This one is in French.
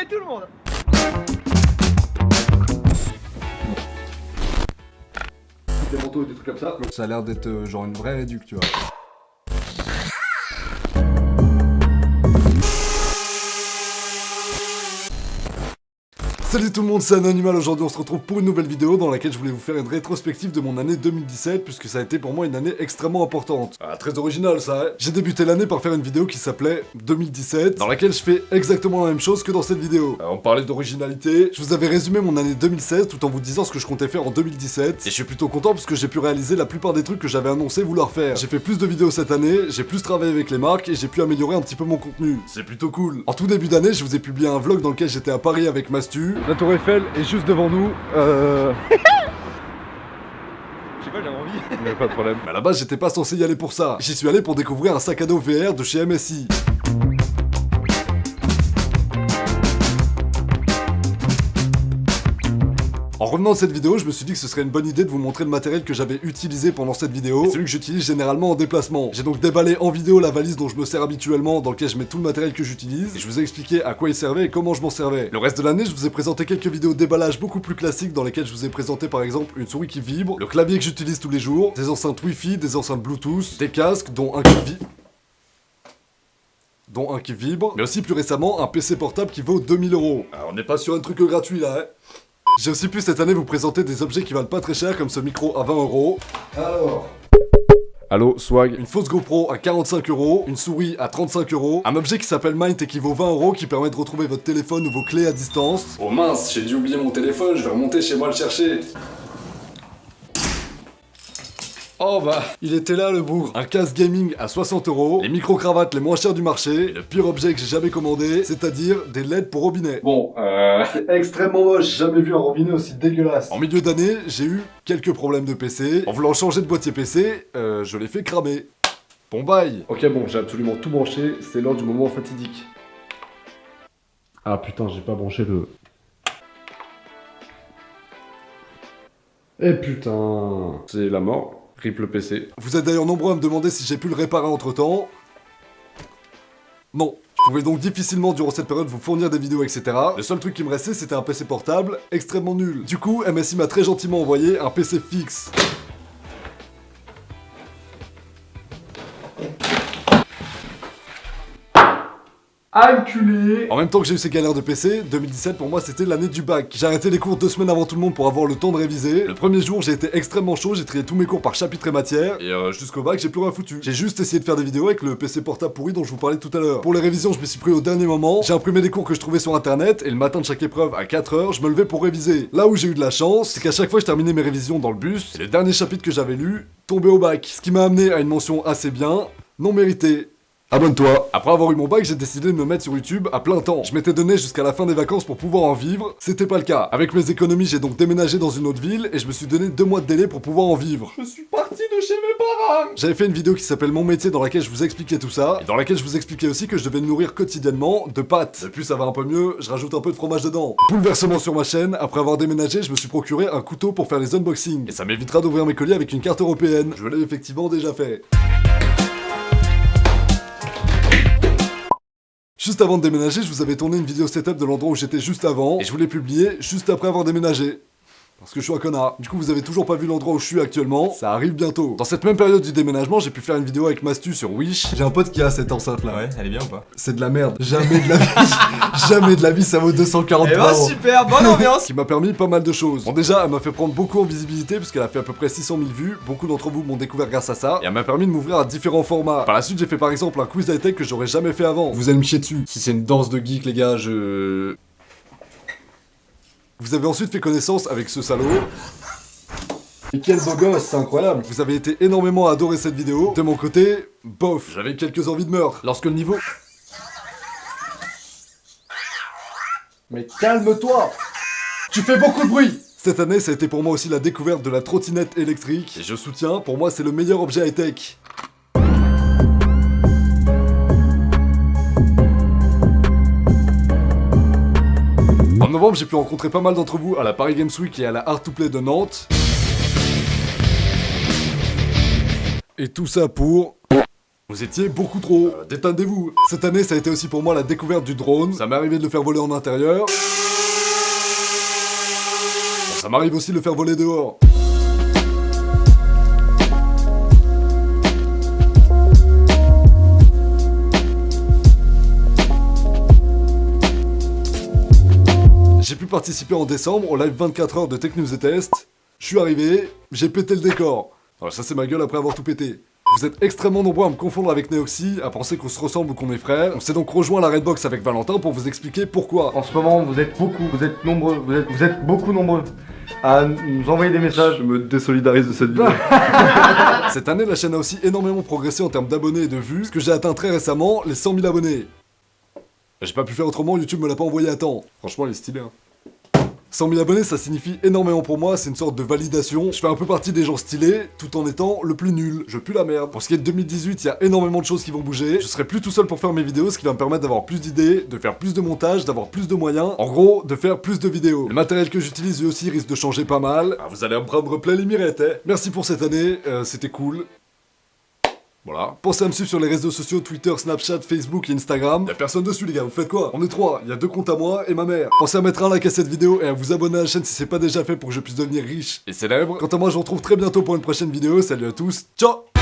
Allez tout le monde. Des manteaux et des trucs comme ça. Ça a l'air d'être genre une vraie réduc, tu vois. Salut tout le monde, c'est Anonymal. Aujourd'hui on se retrouve pour une nouvelle vidéo dans laquelle je voulais vous faire une rétrospective de mon année 2017 puisque ça a été pour moi une année extrêmement importante. Ah, très original ça, hein. J'ai débuté l'année par faire une vidéo qui s'appelait 2017 dans laquelle je fais exactement la même chose que dans cette vidéo. On parlait d'originalité, je vous avais résumé mon année 2016 tout en vous disant ce que je comptais faire en 2017 et je suis plutôt content parce que j'ai pu réaliser la plupart des trucs que j'avais annoncé vouloir faire. J'ai fait plus de vidéos cette année, j'ai plus travaillé avec les marques et j'ai pu améliorer un petit peu mon contenu. C'est plutôt cool. En tout début d'année, je vous ai publié un vlog dans lequel j'étais à Paris avec Mastu. La Tour Eiffel est juste devant nous. Je sais pas, j'ai envie. Mais pas de problème. Mais à la base, j'étais pas censé y aller pour ça. J'y suis allé pour découvrir un sac à dos VR de chez MSI. En revenant de cette vidéo, je me suis dit que ce serait une bonne idée de vous montrer le matériel que j'avais utilisé pendant cette vidéo, celui que j'utilise généralement en déplacement. J'ai donc déballé en vidéo la valise dont je me sers habituellement, dans laquelle je mets tout le matériel que j'utilise, et je vous ai expliqué à quoi il servait et comment je m'en servais. Le reste de l'année, je vous ai présenté quelques vidéos de déballage beaucoup plus classiques dans lesquelles je vous ai présenté par exemple une souris qui vibre, le clavier que j'utilise tous les jours, des enceintes Wi-Fi, des enceintes Bluetooth, des casques dont un qui vibre, mais aussi plus récemment un PC portable qui vaut 2000 €. Alors on n'est pas sur un truc gratuit là, hein. J'ai aussi pu cette année vous présenter des objets qui valent pas très cher comme ce micro à 20 €. Alors... Allo, swag. Une fausse GoPro à 45 €, une souris à 35 €, un objet qui s'appelle Mint et qui vaut 20 € qui permet de retrouver votre téléphone ou vos clés à distance. Oh mince, j'ai dû oublier mon téléphone, je vais remonter chez moi le chercher. Oh bah, il était là le bourg. Un casque gaming à 60 €, les micro-cravates les moins chères du marché, et le pire objet que j'ai jamais commandé, c'est-à-dire des LED pour robinet. Bon, c'est extrêmement moche, j'ai jamais vu un robinet aussi dégueulasse. En milieu d'année, j'ai eu quelques problèmes de PC. En voulant changer de boîtier PC, je l'ai fait cramer. Bon bye. Ok bon, j'ai absolument tout branché, c'est l'heure du moment fatidique. Ah putain, j'ai pas branché le... Eh putain, c'est la mort. Triple PC. Vous êtes d'ailleurs nombreux à me demander si j'ai pu le réparer entre temps. Non. Je pouvais donc difficilement durant cette période vous fournir des vidéos etc. Le seul truc qui me restait c'était un PC portable extrêmement nul. Du coup MSI m'a très gentiment envoyé un PC fixe. Enculé. En même temps que j'ai eu ces galères de PC, 2017 pour moi c'était l'année du bac. J'ai arrêté les cours 2 semaines avant tout le monde pour avoir le temps de réviser. Le premier jour j'ai été extrêmement chaud, j'ai trié tous mes cours par chapitre et matière. Et jusqu'au bac j'ai plus rien foutu. J'ai juste essayé de faire des vidéos avec le PC portable pourri dont je vous parlais tout à l'heure. Pour les révisions je me suis pris au dernier moment. J'ai imprimé des cours que je trouvais sur internet et le matin de chaque épreuve à 4 h je me levais pour réviser. Là où j'ai eu de la chance, c'est qu'à chaque fois je terminais mes révisions dans le bus et le dernier chapitre que j'avais lu tombait au bac. Ce qui m'a amené à une mention assez bien, non méritée. Abonne-toi. Après avoir eu mon bac, j'ai décidé de me mettre sur YouTube à plein temps. Je m'étais donné jusqu'à la fin des vacances pour pouvoir en vivre, c'était pas le cas. Avec mes économies, j'ai donc déménagé dans une autre ville et je me suis donné 2 mois de délai pour pouvoir en vivre. Je suis parti de chez mes parents. J'avais fait une vidéo qui s'appelle Mon métier dans laquelle je vous expliquais tout ça, et dans laquelle je vous expliquais aussi que je devais me nourrir quotidiennement de pâtes. Et puis ça va un peu mieux, je rajoute un peu de fromage dedans. Bouleversement sur ma chaîne, après avoir déménagé, je me suis procuré un couteau pour faire les unboxings. Et ça m'évitera d'ouvrir mes colis avec une carte européenne. Je l'ai effectivement déjà fait. Juste avant de déménager, je vous avais tourné une vidéo setup de l'endroit où j'étais juste avant, et je voulais publier juste après avoir déménagé. Parce que je suis un connard. Du coup, vous avez toujours pas vu l'endroit où je suis actuellement, ça arrive bientôt. Dans cette même période du déménagement, j'ai pu faire une vidéo avec Mastu sur Wish. J'ai un pote qui a cette enceinte là. Ouais, elle est bien ou pas? C'est de la merde. Jamais de la vie. Jamais de la vie, ça vaut 240 Eh ben €. super, bonne ambiance. Qui m'a permis pas mal de choses. Bon déjà, elle m'a fait prendre beaucoup en visibilité puisqu'elle a fait à peu près 600 000 vues. Beaucoup d'entre vous m'ont découvert grâce à ça. Et elle m'a permis de m'ouvrir à différents formats. Par la suite, j'ai fait par exemple un quiz high-tech que j'aurais jamais fait avant. Vous allez me chier dessus. Si c'est une danse de geek, les gars, Vous avez ensuite fait connaissance avec ce salaud. Et quel beau gosse, c'est incroyable. Vous avez été énormément à adorer cette vidéo. De mon côté, bof, j'avais quelques envies de meurtre. Lorsque le niveau... Mais calme-toi. Tu fais beaucoup de bruit. Cette année, ça a été pour moi aussi la découverte de la trottinette électrique. Et je soutiens, pour moi, c'est le meilleur objet high-tech. En novembre, j'ai pu rencontrer pas mal d'entre vous à la Paris Games Week et à la Art to Play de Nantes. Et tout ça pour... Vous étiez beaucoup trop. Détendez-vous. Cette année, ça a été aussi pour moi la découverte du drone. Ça m'est arrivé de le faire voler en intérieur. Bon, ça m'arrive aussi de le faire voler dehors. J'ai pu participer en décembre au live 24 heures de Tech News et Test. Je suis arrivé, j'ai pété le décor. Alors ça c'est ma gueule après avoir tout pété. Vous êtes extrêmement nombreux à me confondre avec Neoxy, à penser qu'on se ressemble ou qu'on est frères. On s'est donc rejoint à la Redbox avec Valentin pour vous expliquer pourquoi. En ce moment, vous êtes nombreux, vous êtes beaucoup nombreux à nous envoyer des messages. Je me désolidarise de cette vidéo. Cette année, la chaîne a aussi énormément progressé en termes d'abonnés et de vues, parce que j'ai atteint très récemment les 100 000 abonnés. J'ai pas pu faire autrement, YouTube me l'a pas envoyé à temps. Franchement, il est stylé, hein. 100 000 abonnés, ça signifie énormément pour moi, c'est une sorte de validation. Je fais un peu partie des gens stylés, tout en étant le plus nul. Je pue la merde. Pour ce qui est de 2018, il y a énormément de choses qui vont bouger. Je serai plus tout seul pour faire mes vidéos, ce qui va me permettre d'avoir plus d'idées, de faire plus de montage, d'avoir plus de moyens. En gros, de faire plus de vidéos. Le matériel que j'utilise lui aussi risque de changer pas mal. Ah, vous allez me prendre plein les mirettes, hein. Merci pour cette année, c'était cool. Voilà. Pensez à me suivre sur les réseaux sociaux, Twitter, Snapchat, Facebook et Instagram. Y'a personne dessus les gars, vous faites quoi? On est 3, il y a 2 comptes à moi et ma mère. Pensez à mettre un like à cette vidéo et à vous abonner à la chaîne si c'est pas déjà fait pour que je puisse devenir riche et célèbre. Quant à moi, je vous retrouve très bientôt pour une prochaine vidéo. Salut à tous, ciao!